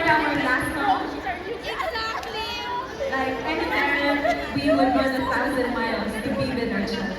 our last song, like any parent, we would run 1,000 miles to be with our children.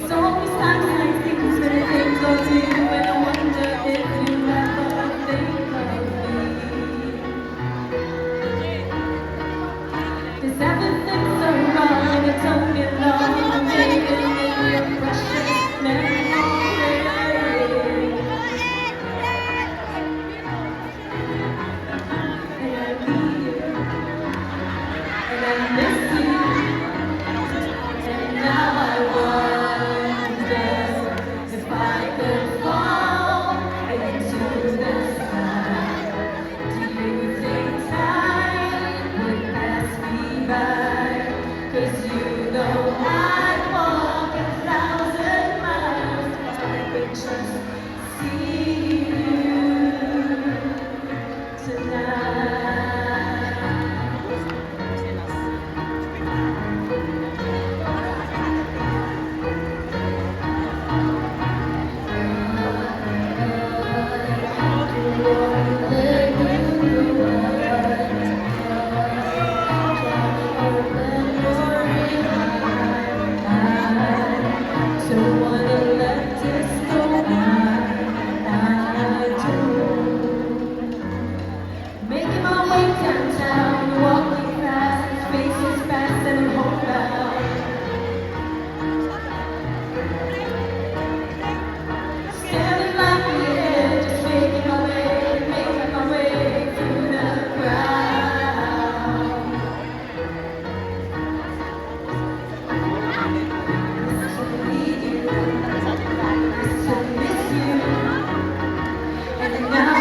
So always times like these when things go to you, and I wonder if you ever think of me. 'Cause everything's so wrong, it's only love, I'm living in your precious memory. And I need you, and I miss you, and now I wonder if I could fall into the sky. Do you think time would pass me by? 'Cause you know I'd walk 1,000 miles if I could just see you tonight. Don't wanna let this go by. I do. Making my way downtown, walking fast, faces fast, and I'm homebound. Standing like the edge, just making my way through the crowd. To need you, to miss you, and now